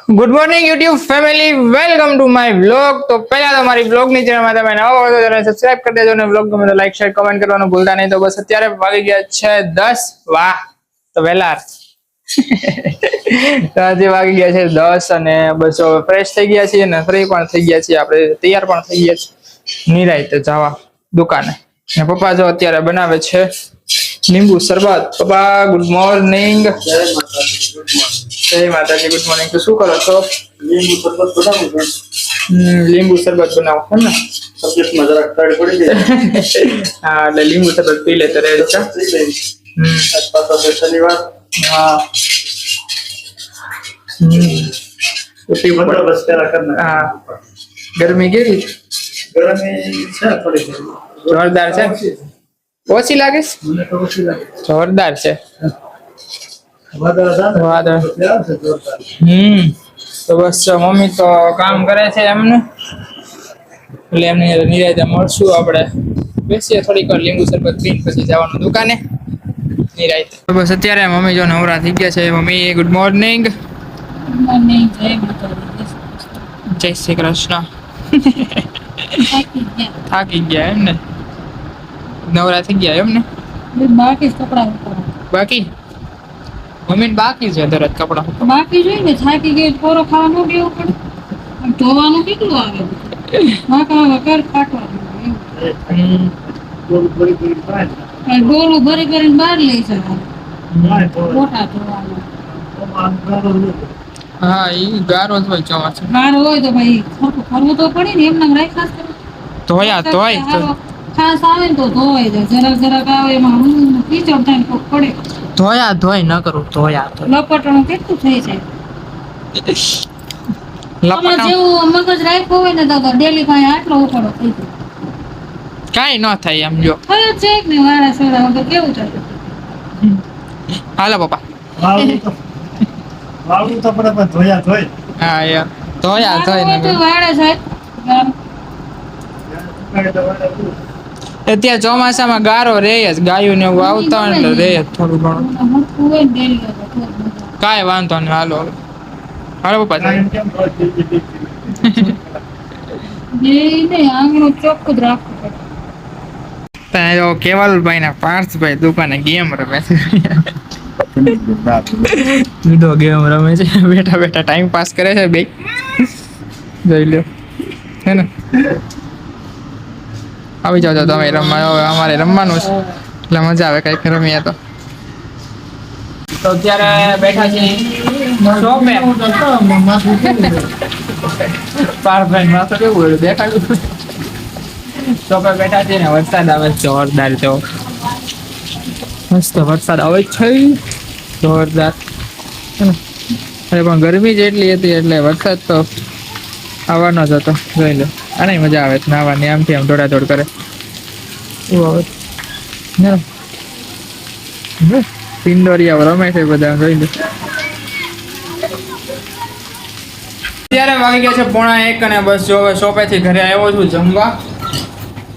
Good morning YouTube family, welcome to my vlog. તો પહેલા તો મારી વ્લોગની ચેનલમાં તમે નવા હો તો તેને સબસ્ક્રાઇબ કરી દેજો અને વ્લોગ ગમે તો લાઈક શેર કમેન્ટ કરવાનું ભૂલતા નહીં. તો બસ અત્યારે વાગી ગયા છે 10. વાહ, તો વહેલા તો આજે વાગી ગયા છે 10 અને બસ ફ્રેશ થઈ ગયા છીએ અને ફ્રી પણ થઈ ગયા છીએ. આપણે તૈયાર પણ થઈ ગયા છીએ નિરાંતે જવા દુકાને. અને પપ્પા જો અત્યારે બનાવે છે લીંબુ શરબત. પપ્પા ગુડ મોર્નિંગ. જય માતાજી. Good morning. તો શું કરો છો? લીંબુ શરબત બનાવું છું. લીંબુ શરબત બનાવો છે ને? સબ્જેક્ટમાં જરાક ટાઈડ પડી ગઈ. હા, એટલે લીંબુ શરબત પી લે તો રેડ છે. આજ પાછો છે શનિવાર. હા. બસ પેલા કરના. હા. ગરમી કેવી? ગરમી છે થોડી ઘણી. જોરદાર છે. ઓછી લાગે છે? મને તો ઓછી લાગે. જોરદાર છે. વાદળ છે. વાદળ. ત્યાં છે જોરદાર. તો બસ મમ્મી તો કામ કરે છે એમનું, એટલે એમને નિરાંતે મળશું. આપણે બેસીએ થોડીક વાર લીંબુ શરબત પીને પછી જવાનું દુકાને નિરાંતે. તો બસ અત્યારે મમ્મી જો નવરા થઈ ગયા છે. Mummy good morning. જય શ્રી કૃષ્ણ. થાકી ગયા એમ ને? નવરા થઈ ગયા એમ ને? બાકી મમ્મી બાકી છે દરજ કપડા બાકી જોઈ ને થાકી ગઈ પોરો ખાવાનું દેવું પડે. ધોવાનું કેટલું આવે? નાકા વગર કાટવાનું. ગોળ ભરી ભરી પાય. ગોળું ભરી કરીને બહાર લઈ જવાનું. પાય તો મોટા ધોવાનું. આમ ગાળો લે. હા, ઈ ગારો જ હોય ચોમાસું. ગારો હોય તો ભાઈ ખરખું ફરવું તો પડે ને. એમને રાખાસ ધોયા ધોય તો ખાસ આવે ને તો ધોવાઈ જાય. જરાક જરાક આવે એમાં કીચડ થાય ને પડે. ધોયા ધોય ન કરું. ધોયા ધોય લપટણું કેટલું થઈ જાય. આમાં લપટા જેવું મગજ રાખ્યું હોય ને તો ડેલી ભાઈ આટલો ઉપાડો થઈ જાય. કાઈ ન થાય એમ. જો હવે છે ને વાળા સોડા વગર કેવું ચાલે? હાલો પપ્પા. વાળું તો પડે પણ ધોયા ધોય. હા યાર, ધોયા ધોય વાળું હોય તો ને વાળે સાહેબ. કાંઈ તો વાળા પૂરું. અત્યારે ચોમાસામાં ગારો રે જ. ગાયું ને એવું આવતા હોય ને રે જ થોડું ઘણું. મોટું હોય ને ડેલી વગર. કાંઈ વાંધો નહીં. હાલો હાલો પપ્પા. કાંઈ કેમ હોય? જે ને આંગણું ચોખ્ખું જ રાખવું પડે. ત્યાં કેવલભાઈ ને પાર્થભાઈ દુકાને ગેમ રમે છે. લૂડો ગેમ રમે છે. બેઠા બેઠા ટાઈમ પાસ કરે છે બે. જોઈ લો હે ને. આવી જાવ તો તમે રમવા. હવે અમારે રમવાનું છે એટલે મજા આવે કઈક રમીએ તો. તો અત્યારે બેઠા છીએ શોપે. પાર્થભાઈ માથું કેવું હોય દેખાડું. શોપે બેઠા છીએ ને વરસાદ આવે છે જોરદાર. તો મસ્ત વરસાદ આવે છે જોરદાર. અરે પણ ગરમી જ એટલી હતી એટલે વરસાદ તો આવવાનો જ હતો. જોઈ લો. આને મજા આવે છે નાવાની. આમથી આમ દોડાદોડ કરે એવું આવે. પિંડોરિયા રમે છે બધા. જોઈ લો. અત્યારે વાગી ગયા છે 1:45 અને બસ જો હવે શોપેથી ઘરે આવ્યો છું જમવા.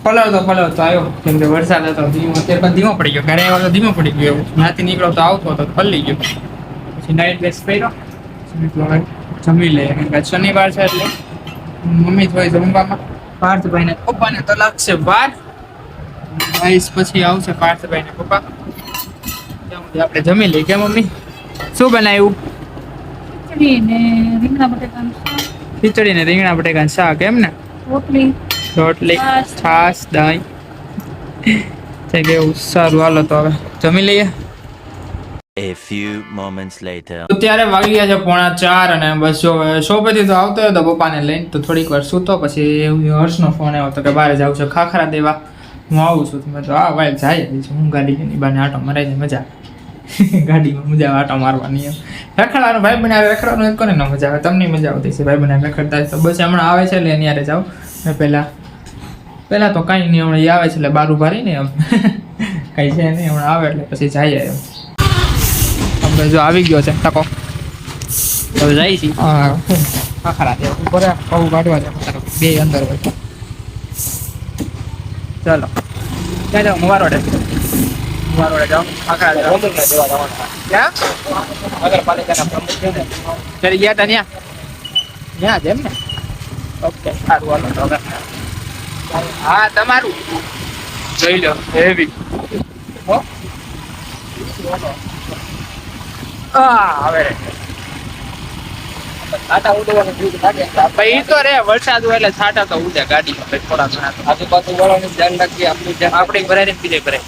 પલળતો આવ્યો કેમ કે વરસાદ હતો. અત્યારે ધીમો પડી ગયો. ઘરે આવ્યો તો ધીમો પડી ગયો. ત્યાંથી નીકળો તો આવતો હતો પલળી ગયો. પછી નાઇટ ડ્રેસ પહેર્યો. જમી લે. શનિવાર છે એટલે મમ્મી થોડી જમવામાં. પાર્થભાઈ ને પપ્પાને તો લાગશે વાર. પછી આવશે પાર્થભાઈ ને પપ્પા. આપણે જમી લઈએ કે મમ્મી? શું બનાવ્યું? ખીચડી ને રીંગણા બટેકાનું શાક. ખીચડી ને રીંગણા બટેકાનું શાક એમ ને? રોટલી. રોટલી, છાશ, દહીં. કેવું સારું. હાલો તો હવે જમી લઈએ. A few moments later. અત્યારે વાગી ગયા છે 3:45 અને બસ જો શોપેથી તો આવતો હતો પપ્પાને લઈને. તો થોડીક વાર સૂતો. પછી હર્ષનો ફોન આવ્યો તો કે બહાર જાવ છો ખાખરા દેવા. હું આવું છું. મેં તો હા ભાઈ જાય. હું ગાડી બાને આટો મરાય છે. મજા ગાડીમાં મજા આવે આટો મારવાની. એમ રખડવાનું ભાઈ બનાવે. રખડવાનું કોને ન મજા આવે? તમને મજા આવતી છે ભાઈ બનાવે રખડતા. તો બસ હમણાં આવે છે એટલે એની જાઓ. પહેલાં તો કાંઈ નહીં. હમણાં એ આવે છે એટલે બારું ભારી ને એમ કાંઈ છે નહીં. હમણાં આવે એટલે પછી જાય એમ. આપણે જો આવી ગયો છે ટકો. હવે જાય છે. હા ખાખરા દેવા ઉપર પગ કાઢવા છે. બે અંદર હોય. ચાલો ક્યાં જાઓ? મુવારોડે જાઓ. ખાખરા દેવા. ક્યાં? નગરપાલિકાના પ્રમુખ છે ને. ત્યારે ગયા હતા ત્યાં ત્યાં જ એમ ને ઓકે સારું હાલો તો હવે હા તમારું જોઈ લો હેવી હો હવે છાટા ઉડવાનું બીજું લાગે ભાઈ તો રે વરસાદ હોય એટલે છાટા તો ઉડે ગાડીમાં ભાઈ થોડા ઘણા આજુબાજુ વાળાનું ધ્યાન રાખીએ આપણી ભરાય બીજે ભરાય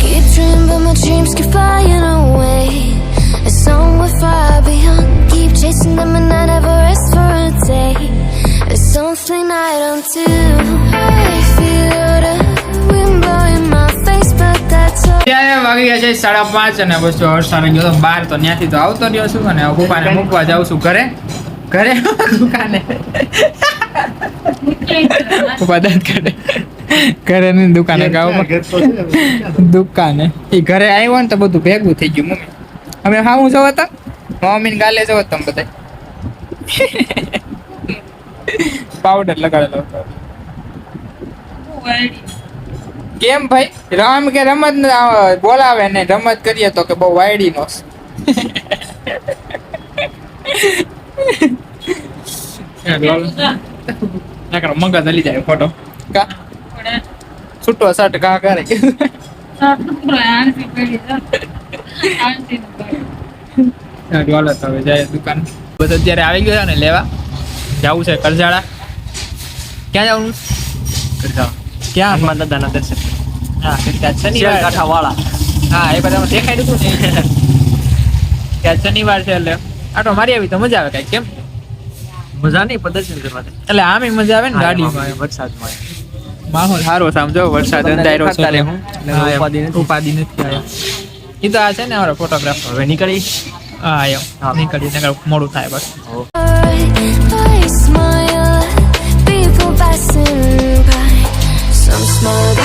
Keep dreaming, but my dreams keep flying away. And somewhere far beyond, keep chasing them and I never rest for a day. There's something I don't do. I feel the wind blowing my face, but that's all. ત્યારે વાગી ગયા છે 5:30 અને બસ જો હર્ષાને ગયો તો બહાર તો ત્યાંથી તો આવતો રહ્યો છું અને પપ્પાને મૂકવા જાઉં છું ઘરે દુકાને પપ્પા દાંત કાઢે ઘરે ની દુકાને દુકાને એ ઘરે આવ્યો ને તો બધું ભેગું થઈ ગયું મમ્મી અમે હાવું જવા હતા મમ્મીને ગાલે જવા તમે બધા પાવડર લગાડેલો હતો કેમ ભાઈ રામ કે રમત બોલાવે ને રમત કરીએ તો કે બહુ વાયડી નો મગજ હલી જાય ફોટો કા છૂટો શર્ટ કા કરે હાલો તો હવે જાય દુકાન બધું અત્યારે આવી ગયો ને લેવા જવું છે કરજાળા ક્યાં જવાનું ક્યાં હનુમાન દાદાના દર્શન હા શનિવાર કાંઠાવાળા હા એ બધા દેખાઈ દીધું ને ત્યાં શનિવાર છે એટલે આટો મારી આવી તો મજા આવે કઈ કેમ મજા નહીં પ્રદર્શન કરવાની એટલે આમ મજા આવે ને ગાડીમાં વરસાદમાં માહોલ સારો સમજો વરસાદ અંધારો છે ઉપાધિ નથી આવ્યો એ તો આ છે ને અમારો ફોટોગ્રાફર હવે નીકળી હા આવ્યો નીકળી મોડું થાય બસ I smile, people passing by. Some smile,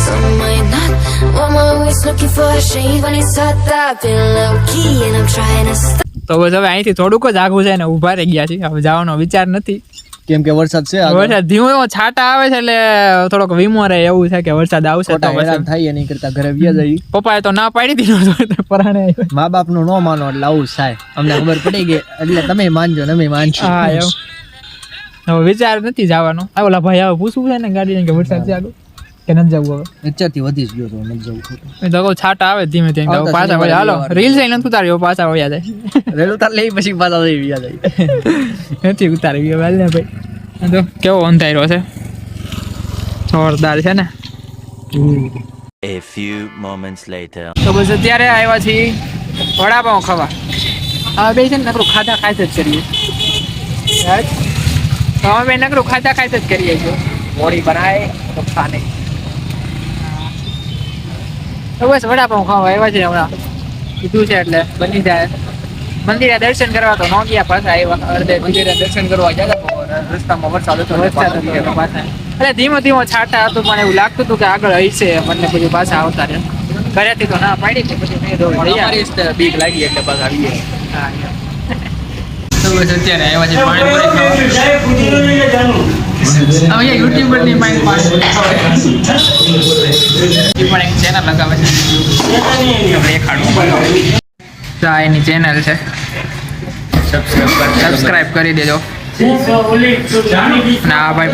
some might not. I'm always looking for a shade when it's hot. I've been low key and I'm trying to stop. તો બસ હવે અહીંથી થોડુંક જ આઘું છે ને ઊભા રહી ગયા છે હવે જવાનો વિચાર નથી કેમ કે વરસાદ છે વરસાદ ધીમો છાટા આવે છે એટલે થોડોક વીમો રહે એવું છે કે વરસાદ આવશે તો હેરાન થાય નહીં કરતા ઘરે વ્યા જઈ પપ્પાએ તો ના પાડી દીધો પરાણે મા બાપ નું ન માનો એટલે આવું થાય અમને ખબર પડી ગઈ એટલે તમે માનજો ને અમે માનશું હા એવું હવે વિચાર નથી જવાનો આ ઓલા ભાઈ હવે પૂછવું છે ને ગાડી કે વરસાદ છે આગળ કે નથી જવું હવે અત્યારથી વધી જ ગયો તો નથી જવું તો કહું છાટા આવે ધીમે ધીમે તો પાછા વળ્યા હાલો રીલ છે નથી ઉતાર્યો પાછા વળ્યા જાય રેલ ઉતાર લઈ પછી પાછા જઈ વ્યા જાય નથી ઉતારી ગયો હાલ ને ભાઈ તો કેવો અંધારો છે જોરદાર છે ને A few moments later. તો બસ અત્યારે આવ્યા છીએ વડાપાઉં ખાવા હવે બે છે ને નકરું ખાતા ખાઈ જ કરીએ તો અમે નકરું ખાતા ખાઈ જ કરીએ છીએ મોડી બનાય તો ખાને તો બસ વડાપાઉં ખાવા આવ્યા છે હમણાં કીધું છે એટલે બની જાય મંદિરે દર્શન કરવા તો ન ગયા પાછા આવ્યા અડધે મંદિરે દર્શન કરવા ગયા રસ્તામાં વરસાદ હતો પાછા એટલે ધીમો ધીમો છાટા હતું પણ એવું લાગતું હતું કે આગળ હશે મને પછી પાછા આવતા રહ્યા ઘરેથી તો ના પાડી કે પછી બીક લાગી એટલે પાછા આવી ગયા તો બસ અત્યારે આવ્યા છે પાણીપુરી ખાવા યુટ્યુબર ની માઇન્ડ પાણીપુરી ખાવા એ પણ એક ચેનલ લગાવે છે આ એની ચેનલ છે સબસ્ક્રાઇબ કરી દેજો અને આ ભાઈ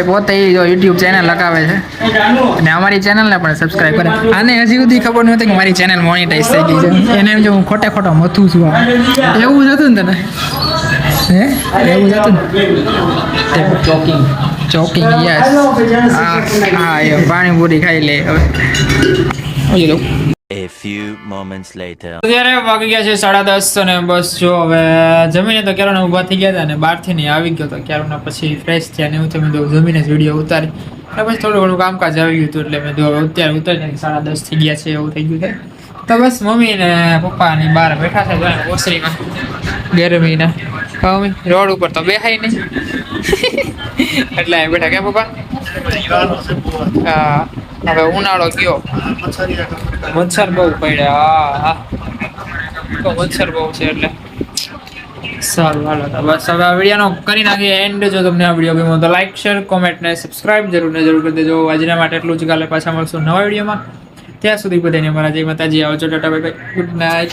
પોતે જો યુટ્યુબ ચેનલ લગાવે છે અને અમારી ચેનલને પણ સબસ્ક્રાઇબ કરે આને હજી સુધી ખબર નહોતી કે મારી ચેનલ મોનિટાઈઝ થઈ ગઈ છે એને એમ જો હું ખોટે ખોટો મથું છું એવું જ હતું ને તને હે એવું જ હતું ને ચોકિંગ યસ હા એ પાણીપુરી ખાઈ લે હવે A few moments later. અત્યારે વાગી ગયા છે 10:30 અને બસ જો હવે જમીને તો ક્યારે ઊભા થઈ ગયા હતા અને બહારથી નહીં આવી ગયો તો ક્યારે પછી ફ્રેશ થયા ને એવું તો મેં જમીને જ વિડીયો ઉતારી અને પછી થોડું ઘણું કામકાજ આવી ગયું હતું એટલે મેં અત્યારે ઉતારી 10:30 થઈ ગયા છે એવું થઈ ગયું છે તો બસ મમ્મી ને પપ્પાની બહાર બેઠા છે ઓસરીમાં ગરમીના મમ્મી રોડ ઉપર તો બેહાય નહીં એટલે અહીં બેઠા કેમ પપ્પા હા હવે ઉનાળો ગયો મચ્છર બહુ પડ્યા હા તો મચ્છર બહુ છે એટલે સારું હાલો તો બસ હવે આ વિડીયોનો કરી નાખીએ એન્ડ જો તમને આ વિડીયો ગમ્યો તો લાઈક શેર કોમેન્ટ ને સબસ્ક્રાઇબ જરૂર કરી દેજો આજના માટે એટલું જ કાલે પાછા મળશું નવા વિડીયોમાં ત્યાં સુધી બધાને મારા જય માતાજી. આવજો, Tata bye bye, good night.